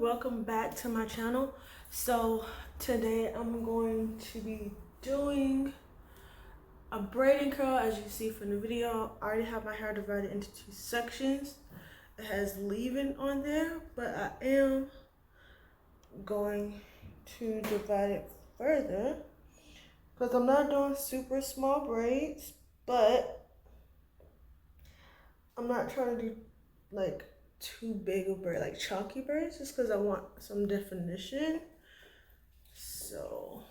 welcome back to my channel. So today I'm going to be doing a braiding curl. As you see from the video, I already have my hair divided into two sections. It has leave-in on there, but I am going to divide it further because I'm not doing super small braids, but I'm not trying to do like too big of braid, like chunky braids, just because I want some definition. So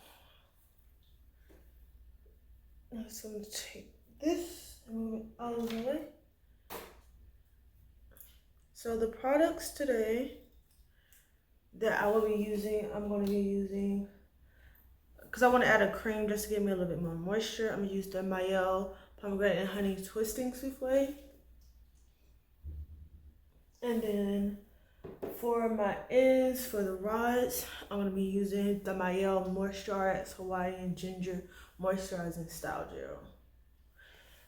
I'm just going to take this and move it out of the way. So the products today that I will be using, I'm going to be using, because I want to add a cream just to give me a little bit more moisture, I'm going to use the Mael Pomegranate and Honey Twisting Souffle. And then for my ends, for the rods, I'm going to be using the Mael Moisturize Hawaiian Ginger Moisturizing Style Gel.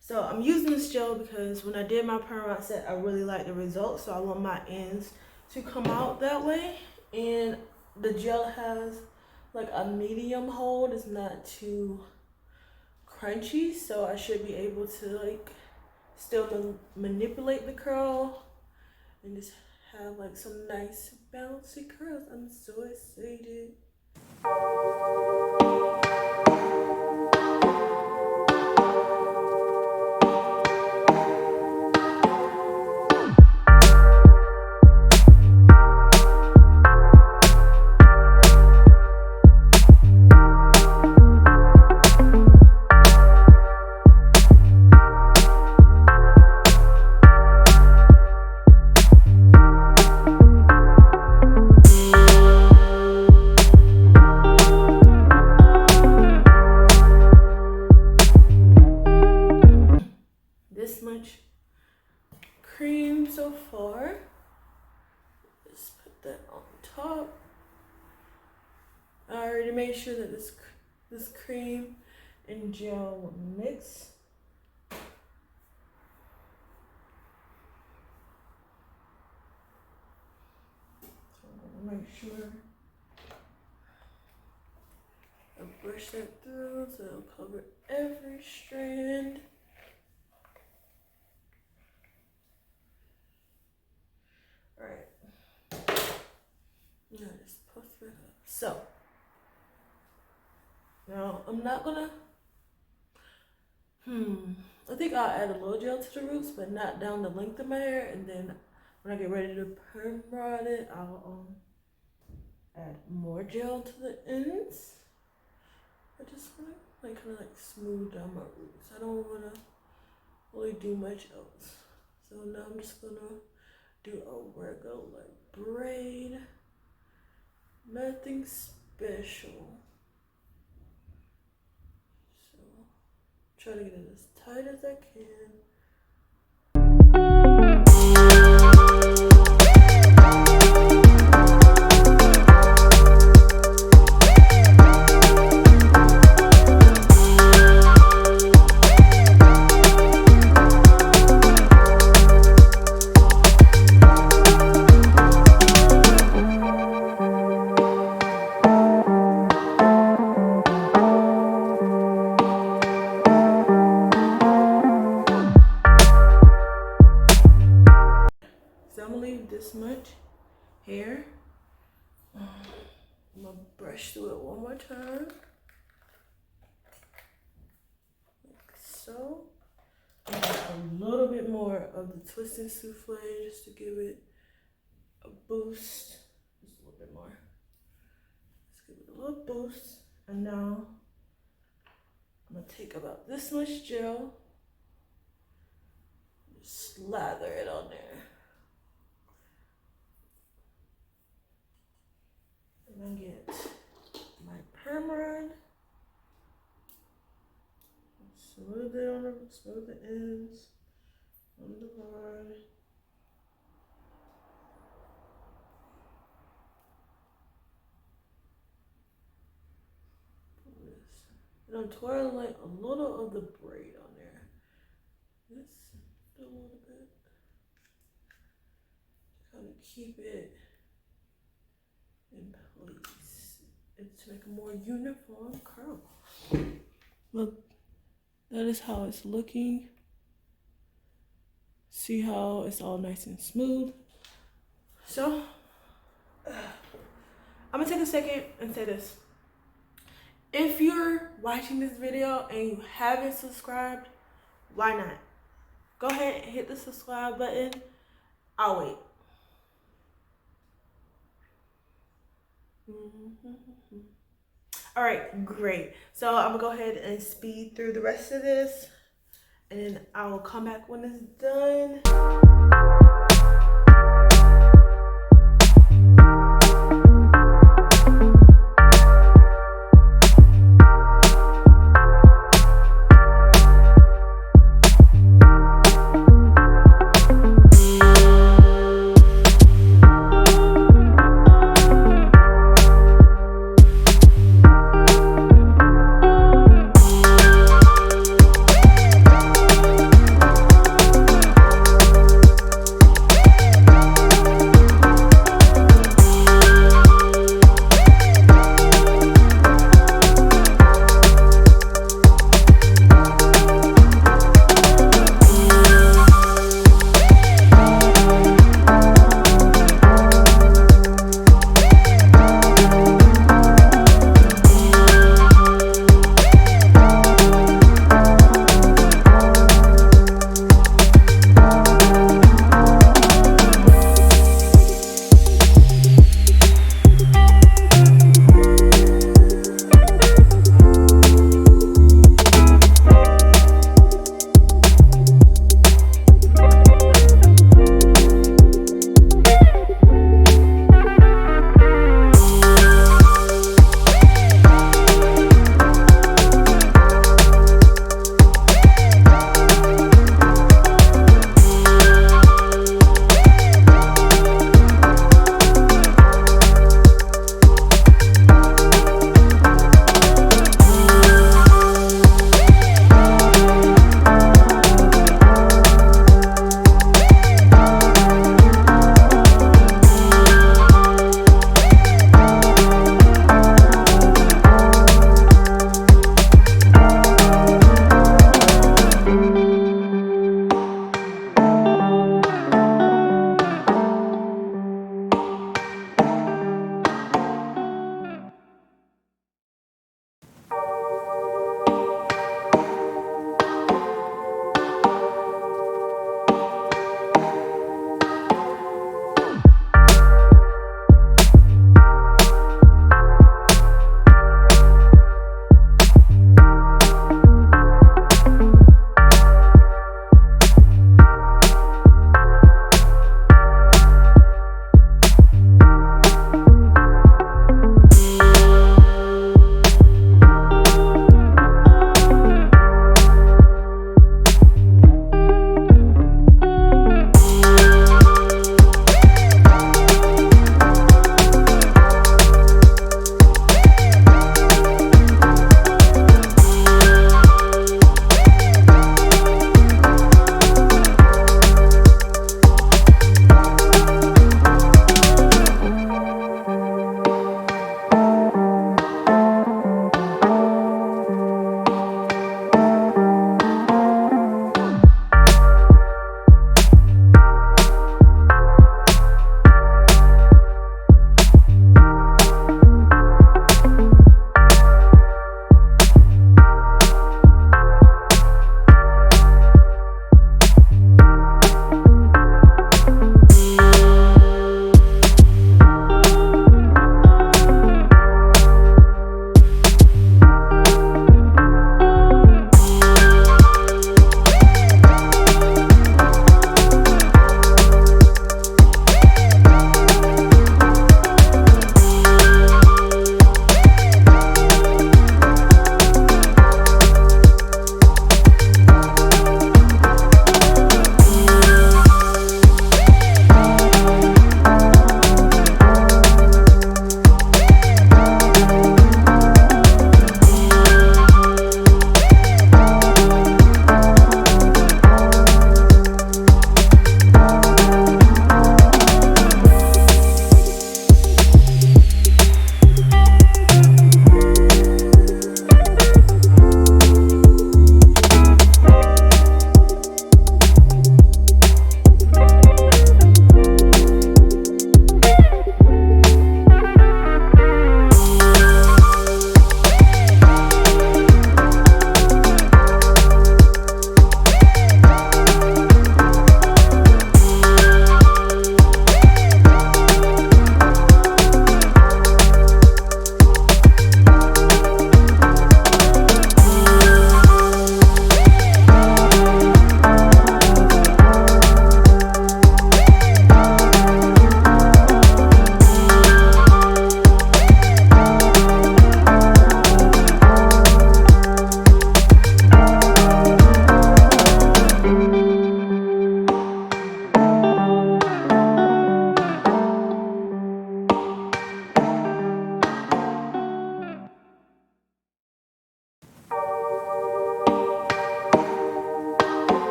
So I'm using this gel because when I did my perm rod set, I really liked the results. So I want my ends to come out that way. And the gel has like a medium hold. It's not too crunchy. So I should be able to like still manipulate the curl and just have like some nice bouncy curls. I'm so excited. Cream so far. Just put that on top. I already made sure that this cream and gel will mix. So I'm gonna make sure I brush that through so it'll cover every strand. Alright. Now just puff it up. So now I'm not gonna I think I'll add a little gel to the roots, but not down the length of my hair, and then when I get ready to perm rod it, I'll add more gel to the ends. I just wanna like kinda like smooth down my roots. I don't wanna really do much else. So now I'm just gonna do a regular like braid. Nothing special. So try to get it as tight as I can. This much hair. I'm gonna brush through it one more time, like so. And a little bit more of the twisted souffle just to give it a boost. Just a little bit more. Let's give it a little boost. And now I'm gonna take about this much gel, just slather it on there. And I get my perm rod, smooth it on smooth the ends on the rod. And I'm twirling like a little of the braid on there. Just a little bit. Kind of keep it release it to make a more uniform curl. Look, that is how it's looking. See how it's all nice and smooth. So I'm gonna take a second and say this. If you're watching this video and you haven't subscribed, why not? Go ahead and hit the subscribe button. I'll wait. All right, great. So I'm gonna go ahead and speed through the rest of this, and then I will come back when it's done.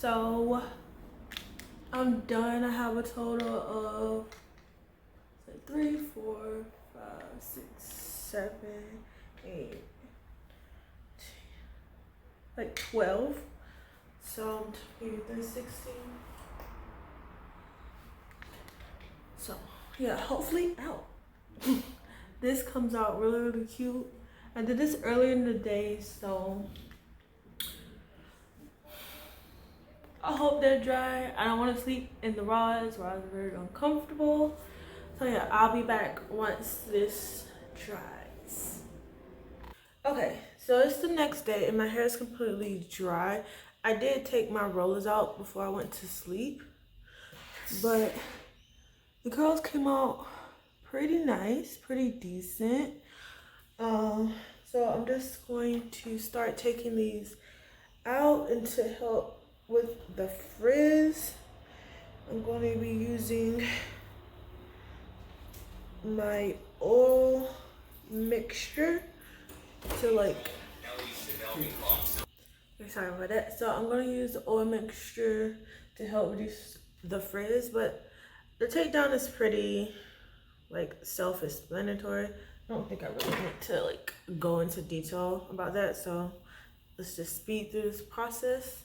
So I'm done. I have a total of 3, 4, 5, 6, 7, 8, like 12. So maybe 316. So yeah, hopefully out. This comes out really cute. I did this earlier in the day, so I hope they're dry. I don't want to sleep in the rods. Rods are very uncomfortable. So yeah, I'll be back once this dries. Okay, so it's the next day and my hair is completely dry. I did take my rollers out before I went to sleep, but the curls came out pretty nice, pretty decent. So I'm just going to start taking these out, and to help with the frizz, I'm going to be using my oil mixture to sorry about that. So I'm going to use the oil mixture to help reduce the frizz, but the takedown is pretty self-explanatory. I don't think I really need to go into detail about that, so let's just speed through this process.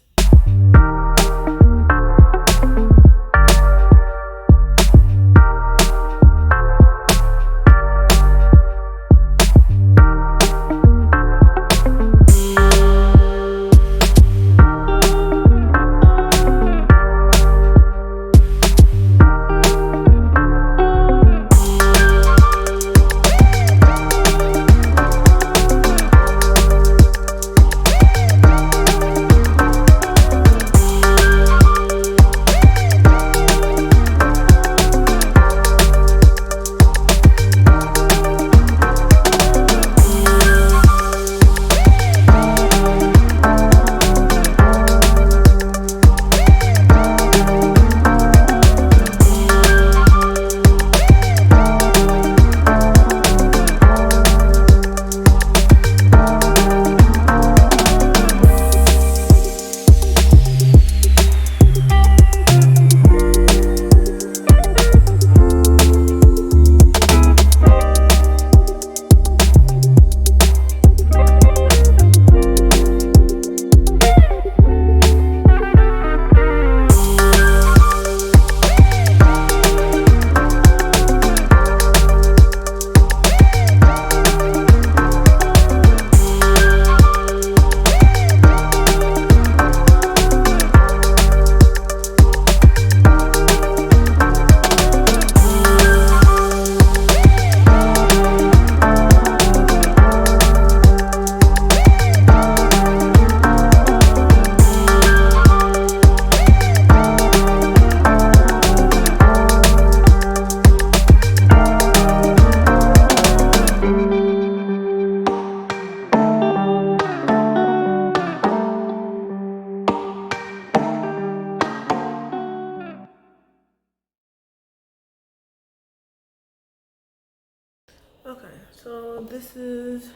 Okay, so this is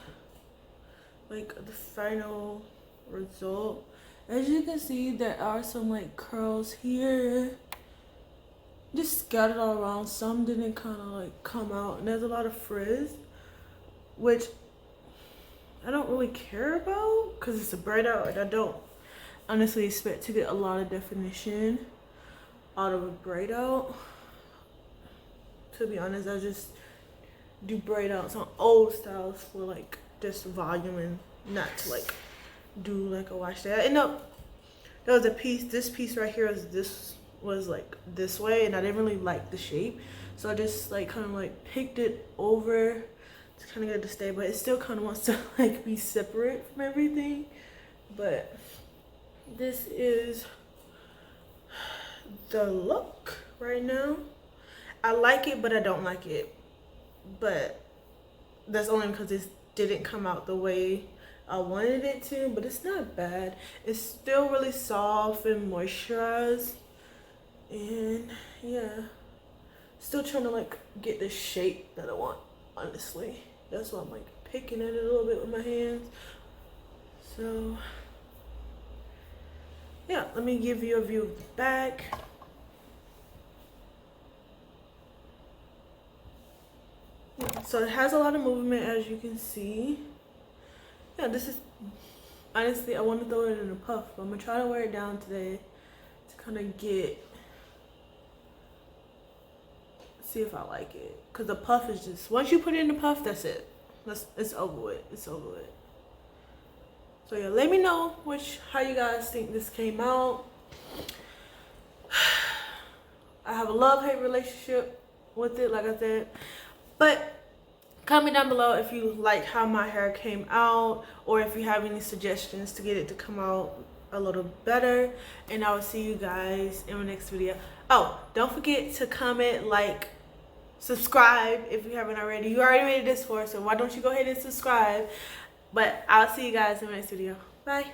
the final result. As you can see, there are some curls here, just scattered all around. Some didn't kind of come out, and there's a lot of frizz, which I don't really care about because it's a braid out, and I don't honestly expect to get a lot of definition out of a braid out. To be honest, I just do braid outs on old styles for just volume and not to do a wash day. And no, there was a piece, this piece right here was this way, and I didn't really like the shape, so I just kind of picked it over to kind of get it to stay, but it still kind of wants to be separate from everything. But this is the look right now. I like it, but I don't like it, but that's only because it didn't come out the way I wanted it to. But it's not bad. It's still really soft and moisturized, and yeah, still trying to get the shape that I want, honestly. That's why I'm picking at it a little bit with my hands. So yeah, let me give you a view of the back. Yeah, so it has a lot of movement, as you can see. Yeah, this is, honestly, I want to throw it in a puff, but I'm going to try to wear it down today to kind of see if I like it. Because the puff is just, once you put it in the puff, that's it. It's over with. It's over with. So yeah, let me know how you guys think this came out. I have a love-hate relationship with it, like I said. But comment down below if you like how my hair came out, or if you have any suggestions to get it to come out a little better. And I will see you guys in my next video. Oh, don't forget to comment, like, subscribe if you haven't already. You already made it this far, so why don't you go ahead and subscribe. But I'll see you guys in my next video. Bye.